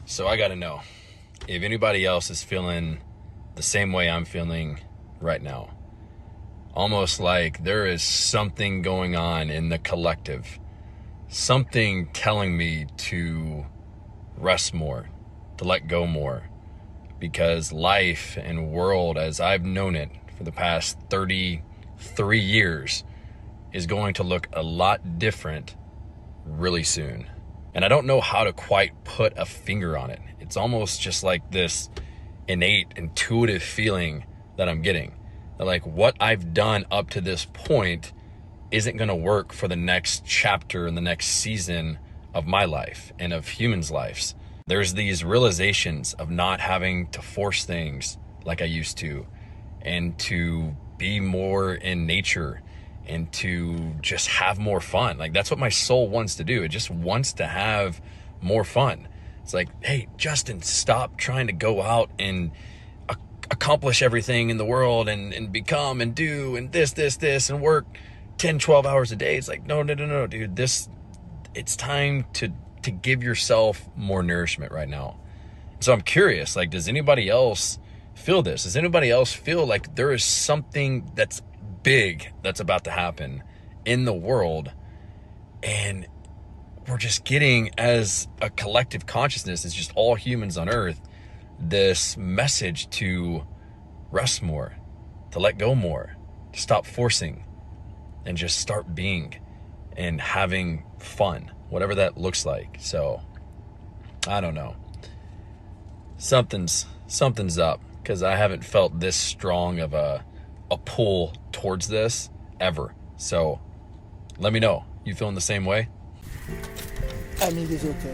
So I gotta know if anybody else is feeling the same way I'm feeling right now. Almost like there is something going on in the collective. Something telling me to rest more, to let go more. Because life and world as I've known it for the past 33 years is going to look a lot different really soon. And I don't know how to quite put a finger on it. It's almost just like this innate, intuitive feeling that I'm getting. That like what I've done up to this point isn't going to work for the next chapter in the next season of my life and of humans' lives. There's these realizations of not having to force things like I used to, and to be more in nature, and to just have more fun. Like that's what my soul wants to do. It just wants to have more fun. It's like, hey, Justin, stop trying to go out and accomplish everything in the world and become and do and this and work 10, 12 hours a day. It's like, no, dude, it's time to give yourself more nourishment right now. So I'm curious, like, does anybody else feel this? Does anybody else feel like there is something that's big that's about to happen in the world, and we're just getting, as a collective consciousness, as just all humans on earth, this message to rest more, to let go more, to stop forcing, and just start being and having fun, whatever that looks like. So I don't know, something's up, because I haven't felt this strong of a pull towards this ever. So let me know, you feeling the same way? Amis des auteurs.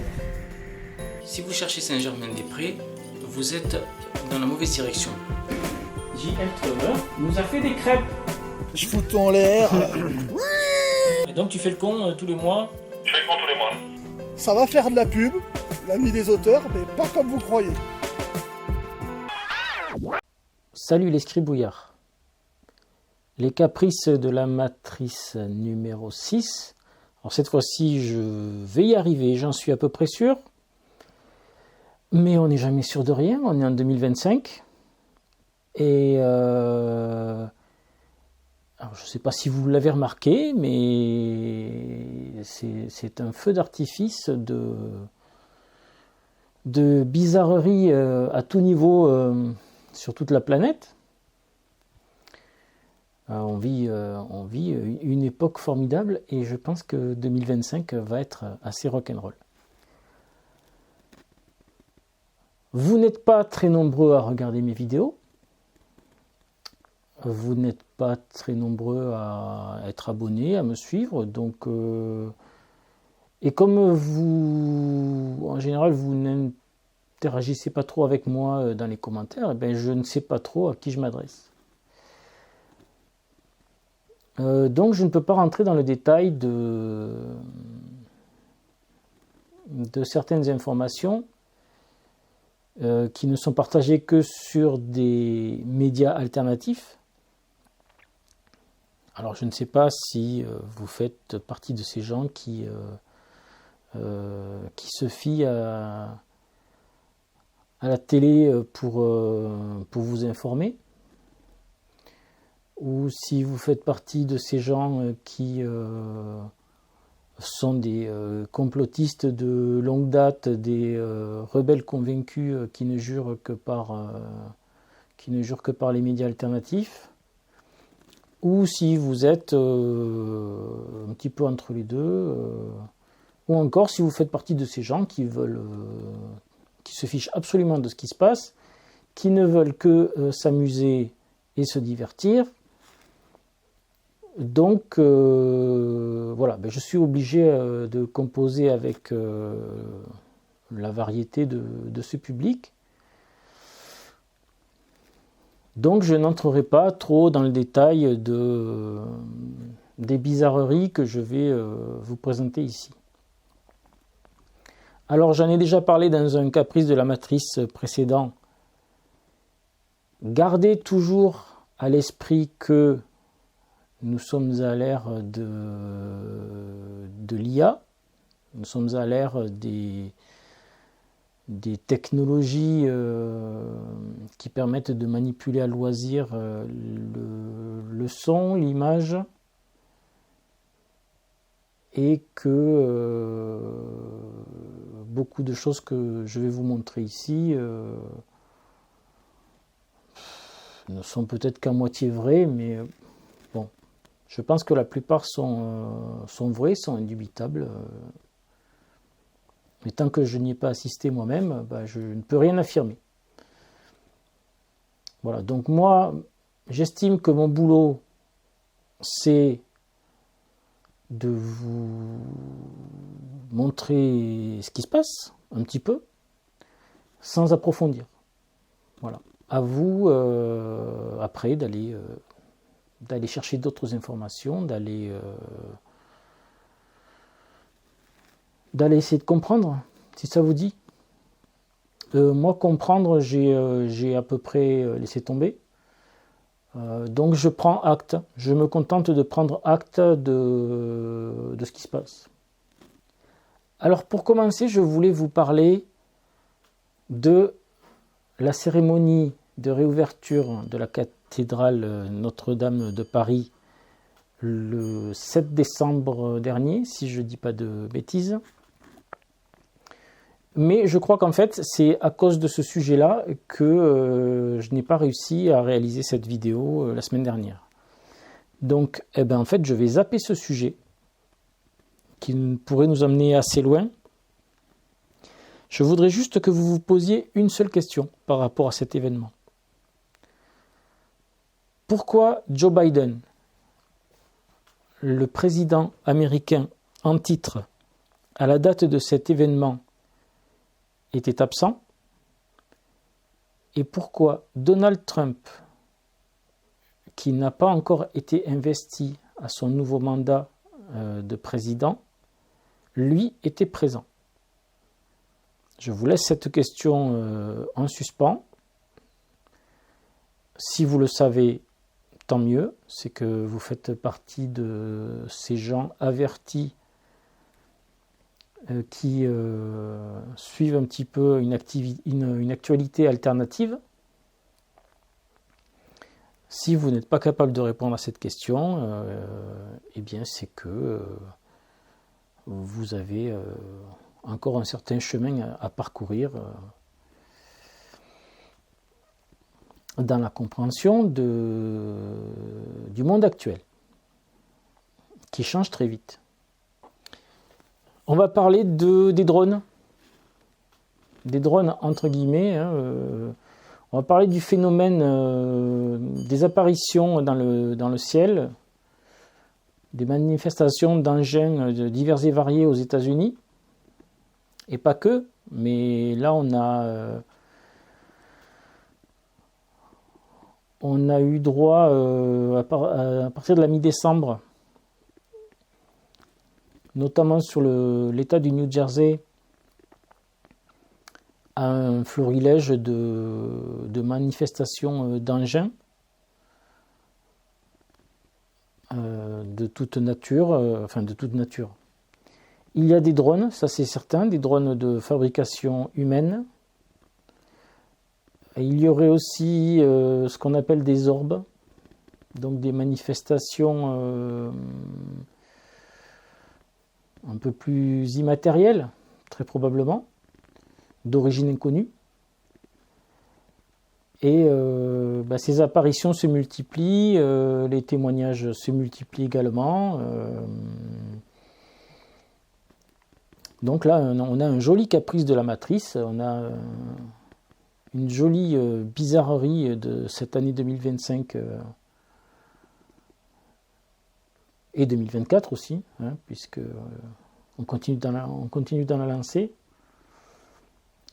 Si vous cherchez Saint-Germain-des-Prés, vous êtes dans la mauvaise direction. J.F. Trevor nous a fait des crêpes. Je fous tout en l'air. Et donc tu fais le con tous les mois. Je fais le con tous les mois. Ça va faire de la pub, l'ami des auteurs, mais pas comme vous croyez. Salut les scribouillards. Les caprices de la matrice numéro 6. Alors cette fois-ci, je vais y arriver, j'en suis à peu près sûr. Mais on n'est jamais sûr de rien, on est en 2025. Et alors je ne sais pas si vous l'avez remarqué, mais c'est un feu d'artifice de bizarreries à tout niveau sur toute la planète. On vit une époque formidable, et je pense que 2025 va être assez rock'n'roll. Vous n'êtes pas très nombreux à regarder mes vidéos. Vous n'êtes pas très nombreux à être abonnés, à me suivre. Donc, et comme vous, en général, vous n'interagissez pas trop avec moi dans les commentaires, eh bien, je ne sais pas trop à qui je m'adresse. Donc je ne peux pas rentrer dans le détail de certaines informations qui ne sont partagées que sur des médias alternatifs. Alors je ne sais pas si vous faites partie de ces gens qui se fient à la télé pour vous informer, ou si vous faites partie de ces gens qui sont des complotistes de longue date, des rebelles convaincus qui ne jurent que par les médias alternatifs, ou si vous êtes un petit peu entre les deux, ou encore si vous faites partie de ces gens qui se fichent absolument de ce qui se passe, qui ne veulent que s'amuser et se divertir. Donc voilà, je suis obligé de composer avec la variété de ce public. Donc je n'entrerai pas trop dans le détail des bizarreries que je vais vous présenter ici. Alors j'en ai déjà parlé dans un caprice de la matrice précédent. Gardez toujours à l'esprit que nous sommes à l'ère de l'IA, nous sommes à l'ère des technologies qui permettent de manipuler à loisir le son, l'image, et que beaucoup de choses que je vais vous montrer ici ne sont peut-être qu'à moitié vraies, mais bon, je pense que la plupart sont vraies, sont indubitables. Mais tant que je n'y ai pas assisté moi-même, je ne peux rien affirmer. Voilà, donc moi, j'estime que mon boulot, c'est de vous montrer ce qui se passe, un petit peu, sans approfondir. Voilà. À vous, après, d'aller chercher d'autres informations, d'aller essayer de comprendre, si ça vous dit. Moi, comprendre, j'ai à peu près laissé tomber. Donc je prends acte, je me contente de prendre acte de ce qui se passe. Alors pour commencer, je voulais vous parler de la cérémonie de réouverture de la cathédrale Notre-Dame de Paris le 7 décembre dernier, si je ne dis pas de bêtises. Mais je crois qu'en fait, c'est à cause de ce sujet-là que je n'ai pas réussi à réaliser cette vidéo la semaine dernière. Donc, en fait, je vais zapper ce sujet qui pourrait nous amener assez loin. Je voudrais juste que vous vous posiez une seule question par rapport à cet événement. Pourquoi Joe Biden, le président américain en titre, à la date de cet événement, était absent, et pourquoi Donald Trump, qui n'a pas encore été investi à son nouveau mandat de président, lui était présent. Je vous laisse cette question en suspens. Si vous le savez, tant mieux, c'est que vous faites partie de ces gens avertis qui suivent un petit peu une actualité alternative. Si vous n'êtes pas capable de répondre à cette question, eh bien c'est que vous avez encore un certain chemin à parcourir dans la compréhension du monde actuel, qui change très vite. On va parler des drones. Des drones entre guillemets. On va parler du phénomène des apparitions dans le ciel, des manifestations d'engins divers et variés aux États-Unis. Et pas que, mais là on a eu droit à partir de la mi-décembre, notamment sur l'État du New Jersey, à un florilège de manifestations d'engins de toute nature, de toute nature. Il y a des drones, ça c'est certain, des drones de fabrication humaine. Et il y aurait aussi ce qu'on appelle des orbes, donc des manifestations un peu plus immatérielles, très probablement, d'origine inconnue. Et ces apparitions se multiplient, les témoignages se multiplient également. Donc là, on a un joli caprice de la matrice, on a une jolie bizarrerie de cette année 2025 et 2024 aussi, puisque on continue dans la lancée.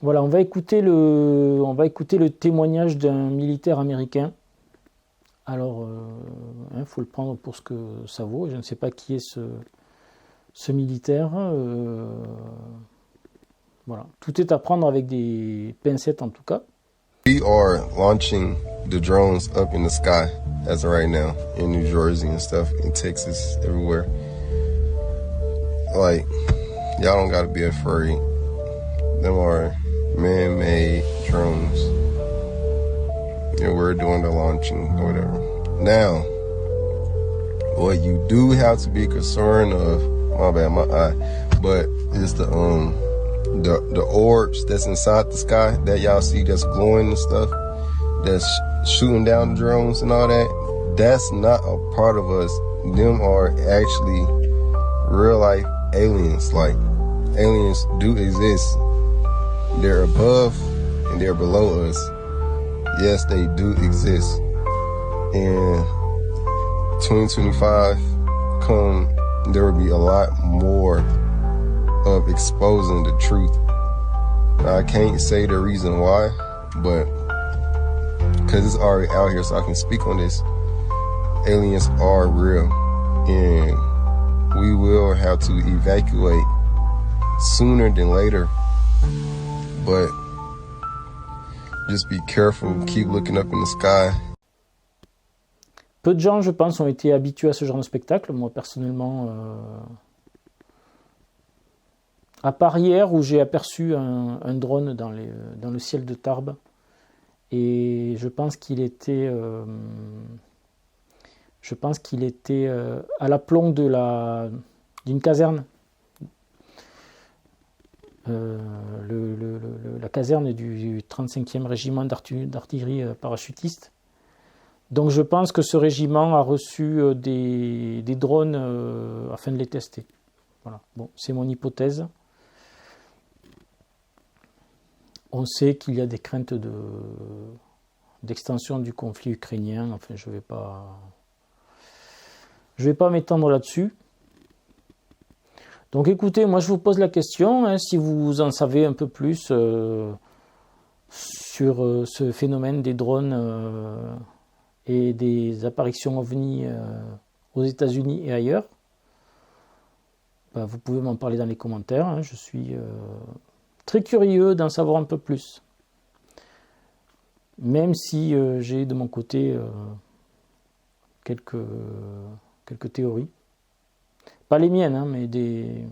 Voilà, on va écouter le témoignage d'un militaire américain. Alors, faut le prendre pour ce que ça vaut. Je ne sais pas qui est ce militaire. Voilà, tout est à prendre avec des pincettes en tout cas. We are launching the drones up in the sky as of right now in New Jersey and stuff, in Texas, everywhere. Like, y'all don't gotta be afraid. Them are man-made drones. And we're doing the launching or whatever. Now, what you do have to be concerned of, my bad, my eye, but it's the orbs that's inside the sky that y'all see that's glowing and stuff, that's shooting down the drones and all that. That's not a part of us. Them are actually real life aliens. Like, aliens do exist. They're above and they're below us. Yes, they do exist. And 2025 there will be a lot more of exposing the truth. Now, I can't say the reason why, but because it's already out here, so I can speak on this. Aliens are real, and we will have to evacuate sooner than later. But just be careful, keep looking up in the sky. Peu de gens, je pense, ont été habitués à ce genre de spectacle. Moi, personnellement, à part hier où j'ai aperçu un drone dans le ciel de Tarbes, et je pense qu'il était à l'aplomb d'une caserne. La caserne du 35e régiment d'artillerie parachutiste. Donc je pense que ce régiment a reçu des drones afin de les tester. Voilà. Bon, c'est mon hypothèse. On sait qu'il y a des craintes d'extension du conflit ukrainien. Enfin, je vais pas m'étendre là-dessus. Donc écoutez, moi je vous pose la question, hein, si vous en savez un peu plus sur ce phénomène des drones et des apparitions ovnis aux États-Unis et ailleurs, vous pouvez m'en parler dans les commentaires. Hein, je suis très curieux d'en savoir un peu plus. Même si j'ai de mon côté quelques théories. Pas les miennes, hein, mais des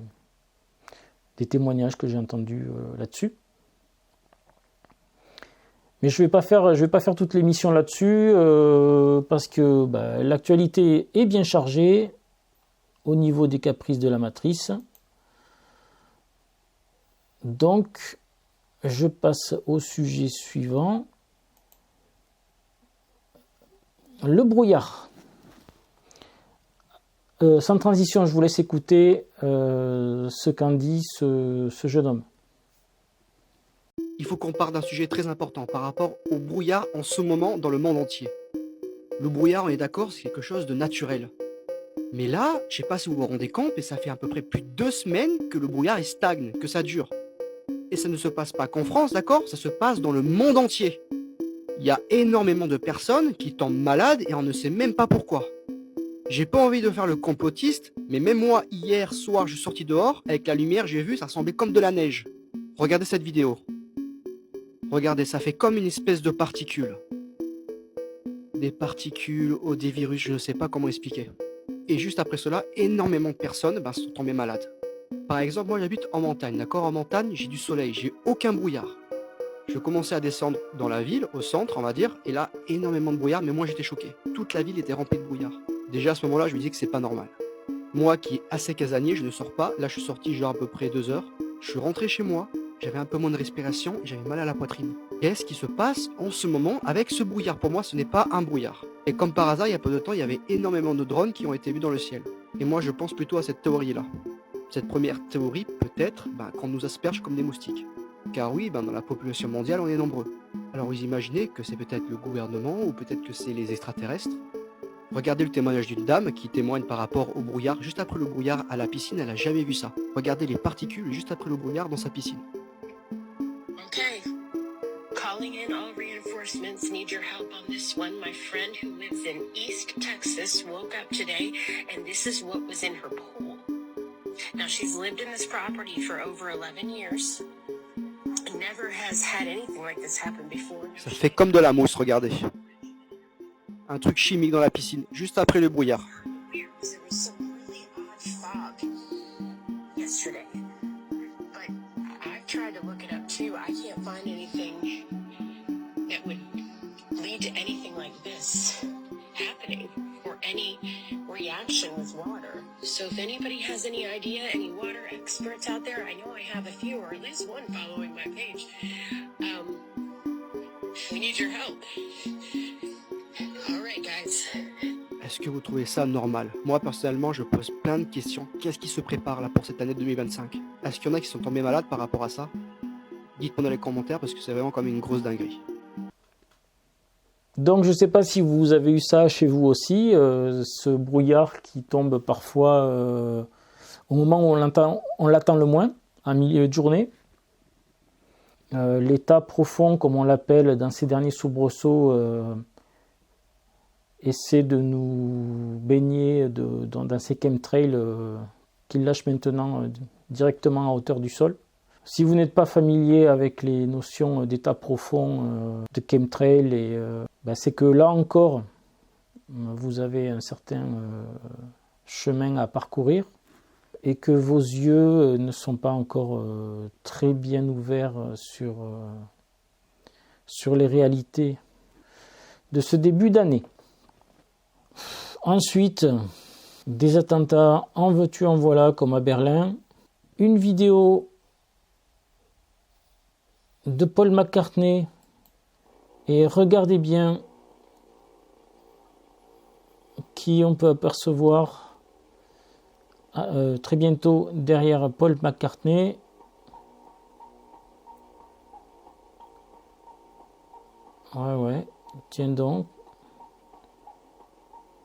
témoignages que j'ai entendus là-dessus. Mais je vais pas faire toute l'émission là-dessus parce que l'actualité est bien chargée au niveau des caprices de la matrice. Donc, je passe au sujet suivant. Le brouillard. Sans transition, je vous laisse écouter ce qu'en dit ce jeune homme. Il faut qu'on parle d'un sujet très important par rapport au brouillard en ce moment dans le monde entier. Le brouillard, on est d'accord, c'est quelque chose de naturel. Mais là, je sais pas si vous vous rendez compte, mais ça fait à peu près plus de 2 semaines que le brouillard stagne, que ça dure. Et ça ne se passe pas qu'en France, d'accord, ça se passe dans le monde entier. Il y a énormément de personnes qui tombent malades et on ne sait même pas pourquoi. J'ai pas envie de faire le complotiste, mais même moi, hier soir, je suis sorti dehors, avec la lumière, j'ai vu, ça ressemblait comme de la neige. Regardez cette vidéo. Regardez, ça fait comme une espèce de particules. Des particules ou des virus, je ne sais pas comment expliquer. Et juste après cela, énormément de personnes sont tombées malades. Par exemple, moi j'habite en montagne, d'accord? En montagne, j'ai du soleil, j'ai aucun brouillard. Je commençais à descendre dans la ville, au centre, on va dire, et là, énormément de brouillard, mais moi j'étais choqué. Toute la ville était remplie de brouillard. Déjà à ce moment-là, je me disais que c'est pas normal. Moi qui est assez casanier, je ne sors pas. Là, je suis sorti genre à peu près 2 heures. Je suis rentré chez moi, j'avais un peu moins de respiration et j'avais mal à la poitrine. Qu'est-ce qui se passe en ce moment avec ce brouillard? Pour moi, ce n'est pas un brouillard. Et comme par hasard, il y a peu de temps, il y avait énormément de drones qui ont été vus dans le ciel. Et moi, je pense plutôt à cette théorie-là. Cette première théorie, peut-être, qu'on nous asperge comme des moustiques. Car oui, dans la population mondiale, on est nombreux. Alors vous imaginez que c'est peut-être le gouvernement ou peut-être que c'est les extraterrestres. Regardez le témoignage d'une dame qui témoigne par rapport au brouillard. Juste après le brouillard à la piscine, elle n'a jamais vu ça. Regardez les particules juste après le brouillard dans sa piscine. Okay. Calling in all reinforcements. Need your help on this one. My friend who lives in East Texas woke up today and this is what was in her pool. Now she's lived in this property for over 11 years. Never has had anything like this happen before. Ça fait comme de la mousse, regardez. Un truc chimique dans la piscine, juste après le brouillard. anything that would lead to anything like this happening or any reaction with water. So if anybody has any idea, any water experts out there, I know I have a few, or at least one following my page. We need your help. All right, guys. Est-ce que vous trouvez ça normal? Moi, personnellement, je pose plein de questions. Qu'est-ce qui se prépare là pour cette année 2025? Est-ce qu'il y en a qui sont tombés malades par rapport à ça? Dites-moi dans les commentaires parce que c'est vraiment comme une grosse dinguerie. Donc je ne sais pas si vous avez eu ça chez vous aussi, ce brouillard qui tombe parfois au moment où on l'attend le moins, en milieu de journée. L'état profond, comme on l'appelle dans ces derniers soubresauts, essaie de nous baigner dans ces chemtrails qu'il lâche maintenant directement à hauteur du sol. Si vous n'êtes pas familier avec les notions d'état profond, de chemtrail, c'est que là encore, vous avez un certain chemin à parcourir et que vos yeux ne sont pas encore très bien ouverts sur les réalités de ce début d'année. Ensuite, des attentats en veux-tu en voilà comme à Berlin. Une vidéo de Paul McCartney, et regardez bien qui on peut apercevoir très bientôt derrière Paul McCartney. Ouais, tiens donc.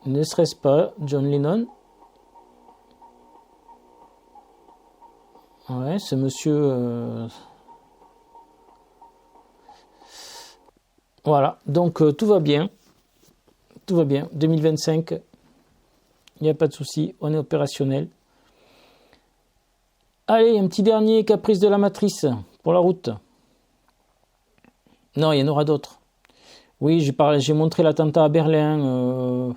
Ne serait-ce pas John Lennon? Ouais, ce monsieur... Voilà, donc tout va bien. Tout va bien. 2025, il n'y a pas de souci, on est opérationnel. Allez, un petit dernier caprice de la matrice pour la route. Non, il y en aura d'autres. Oui, j'ai montré l'attentat à Berlin.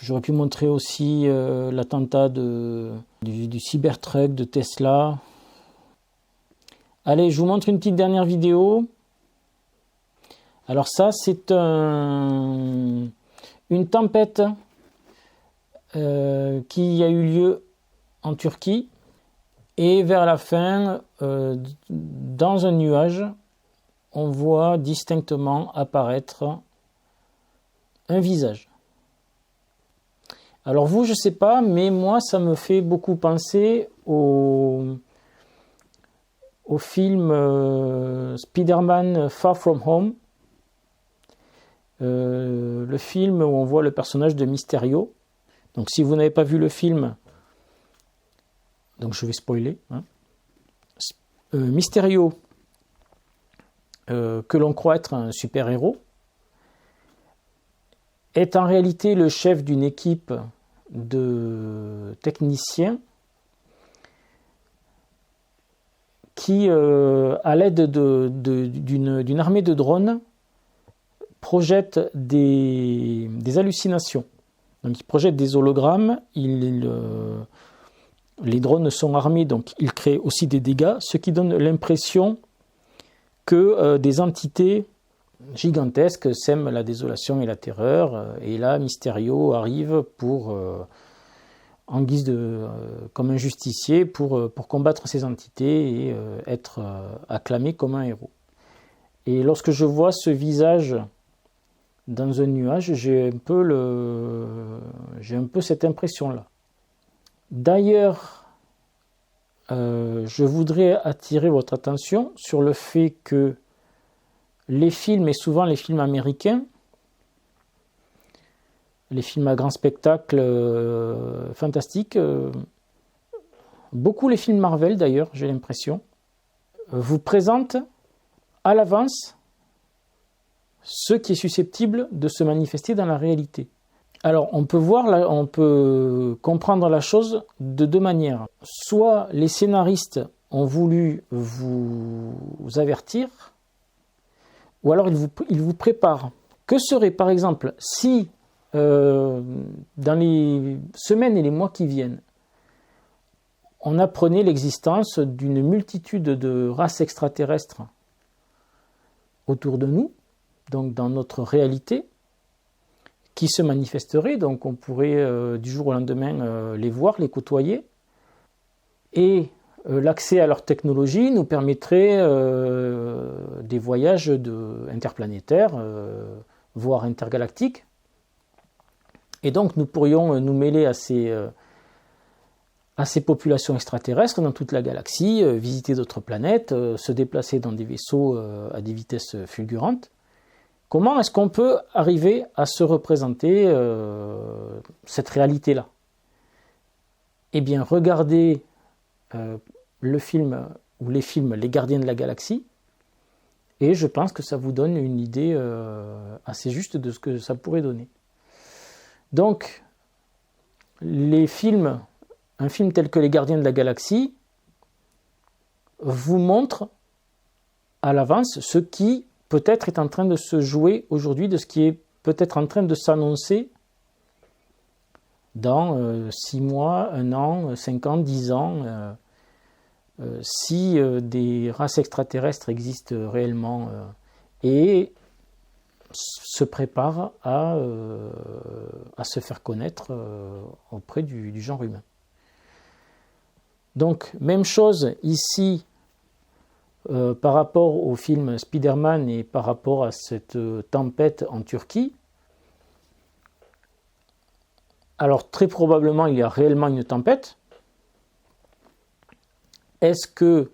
J'aurais pu montrer aussi l'attentat du Cybertruck de Tesla. Allez, je vous montre une petite dernière vidéo. Alors ça, c'est une tempête qui a eu lieu en Turquie. Et vers la fin, dans un nuage, on voit distinctement apparaître un visage. Alors vous, je ne sais pas, mais moi, ça me fait beaucoup penser au film Spider-Man Far From Home. Le film où on voit le personnage de Mysterio. Donc si vous n'avez pas vu le film, donc je vais spoiler. Mysterio, que l'on croit être un super-héros, est en réalité le chef d'une équipe de techniciens qui, à l'aide d'une armée de drones, projette des hallucinations. Donc ils projettent des hologrammes, les drones sont armés, donc ils créent aussi des dégâts, ce qui donne l'impression que des entités gigantesques sèment la désolation et la terreur, et là Mysterio arrive en guise comme un justicier pour combattre ces entités et être acclamé comme un héros. Et lorsque je vois ce visage dans un nuage, j'ai un peu cette impression-là. D'ailleurs, je voudrais attirer votre attention sur le fait que les films, et souvent les films américains, les films à grand spectacle fantastiques, beaucoup les films Marvel d'ailleurs, j'ai l'impression, vous présentent à l'avance ce qui est susceptible de se manifester dans la réalité. Alors, on peut comprendre la chose de deux manières. Soit les scénaristes ont voulu vous avertir, ou alors ils vous préparent. Que serait, par exemple, si, dans les semaines et les mois qui viennent, on apprenait l'existence d'une multitude de races extraterrestres autour de nous, donc dans notre réalité, qui se manifesteraient. Donc on pourrait du jour au lendemain les voir, les côtoyer. Et l'accès à leur technologie nous permettrait des voyages interplanétaires, voire intergalactiques. Et donc nous pourrions nous mêler à ces populations extraterrestres dans toute la galaxie, visiter d'autres planètes, se déplacer dans des vaisseaux à des vitesses fulgurantes. Comment est-ce qu'on peut arriver à se représenter cette réalité-là? Eh bien, regardez le film ou les films Les Gardiens de la Galaxie, et je pense que ça vous donne une idée assez juste de ce que ça pourrait donner. Donc, un film tel que Les Gardiens de la Galaxie vous montre à l'avance ce qui peut-être est en train de se jouer aujourd'hui, de ce qui est peut-être en train de s'annoncer dans 6 mois, 1 an, 5 ans, 10 ans, si des races extraterrestres existent réellement et se préparent à se faire connaître auprès du genre humain. Donc, même chose ici par rapport au film Spider-Man et par rapport à cette tempête en Turquie. Alors, très probablement, il y a réellement une tempête. Est-ce que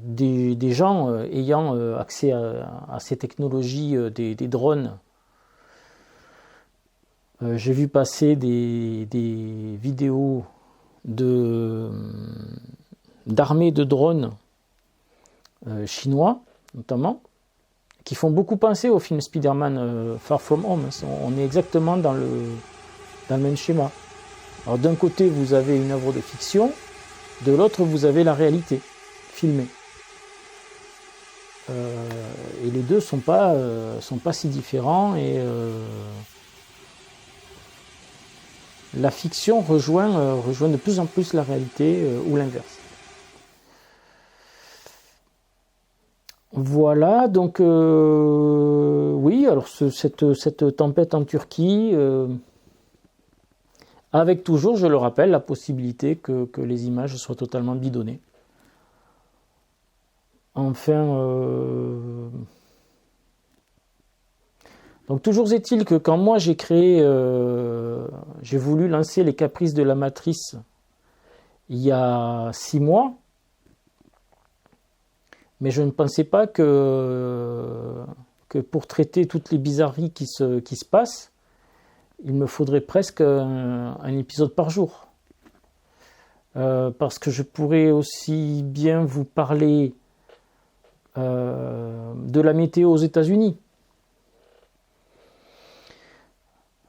des gens ayant accès à ces technologies, des drones, j'ai vu passer des vidéos d'armées de drones chinois, notamment, qui font beaucoup penser au film Spider-Man Far From Home. On est exactement dans le même schéma. Alors d'un côté, vous avez une œuvre de fiction, de l'autre, vous avez la réalité filmée. Et les deux sont pas si différents, et la fiction rejoint de plus en plus la réalité, ou l'inverse. Voilà, donc oui, alors cette tempête en Turquie, avec toujours, je le rappelle, la possibilité que les images soient totalement bidonnées. Enfin, donc toujours est-il que quand moi j'ai voulu lancer les Caprices de la Matrice il y a 6 mois, mais je ne pensais pas que pour traiter toutes les bizarreries qui se passent, il me faudrait presque un épisode par jour. Parce que je pourrais aussi bien vous parler de la météo aux États-Unis.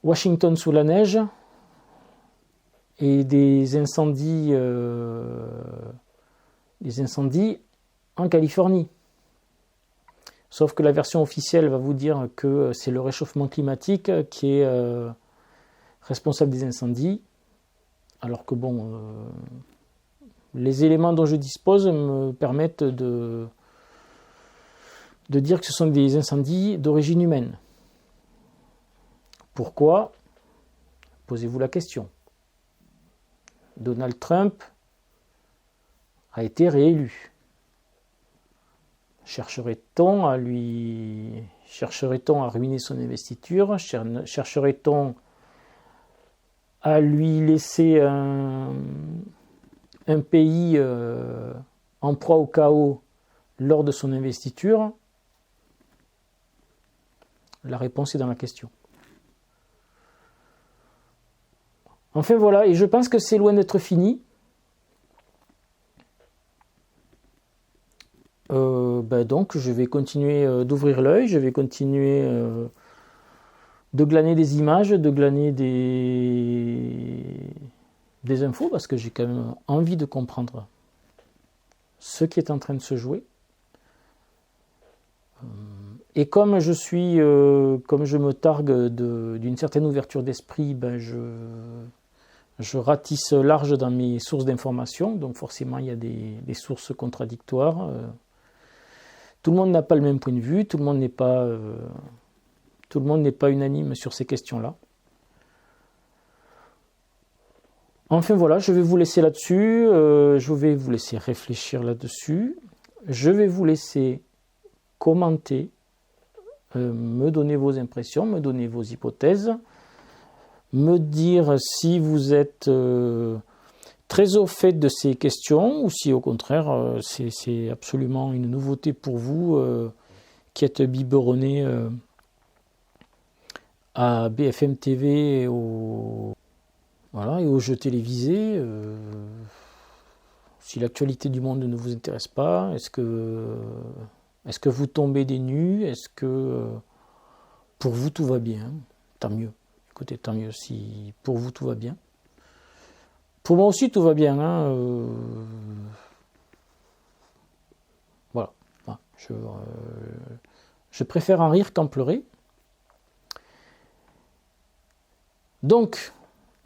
Washington sous la neige et des incendies en Californie. Sauf que la version officielle va vous dire que c'est le réchauffement climatique qui est responsable des incendies, alors que bon, les éléments dont je dispose me permettent de dire que ce sont des incendies d'origine humaine. Pourquoi? Posez-vous la question. Donald Trump a été réélu. Chercherait-on à ruiner son investiture? Chercherait-on à lui laisser un pays en proie au chaos lors de son investiture? La réponse est dans la question. Enfin voilà, et je pense que c'est loin d'être fini. Donc je vais continuer d'ouvrir l'œil, je vais continuer de glaner des images, de glaner des infos, parce que j'ai quand même envie de comprendre ce qui est en train de se jouer. Et comme je me targue d'une certaine ouverture d'esprit, je ratisse large dans mes sources d'information, donc forcément il y a des sources contradictoires. Tout le monde n'a pas le même point de vue, tout le monde n'est pas unanime sur ces questions-là. Enfin voilà, je vais vous laisser là-dessus, je vais vous laisser réfléchir là-dessus, je vais vous laisser commenter, me donner vos impressions, me donner vos hypothèses, me dire si vous êtes très au fait de ces questions ou si au contraire c'est absolument une nouveauté pour vous qui êtes biberonné à BFM TV et aux jeux télévisés. Si l'actualité du monde ne vous intéresse pas, est-ce que vous tombez des nues? Est-ce que pour vous tout va bien? Tant mieux. Écoutez, tant mieux si pour vous tout va bien. Pour moi aussi tout va bien. Voilà. Je préfère en rire qu'en pleurer. Donc,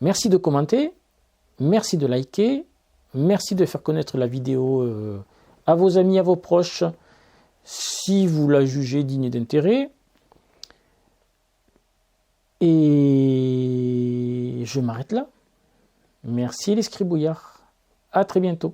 merci de commenter, merci de liker, merci de faire connaître la vidéo à vos amis, à vos proches, si vous la jugez digne d'intérêt. Et je m'arrête là. Merci les scribouillards. À très bientôt.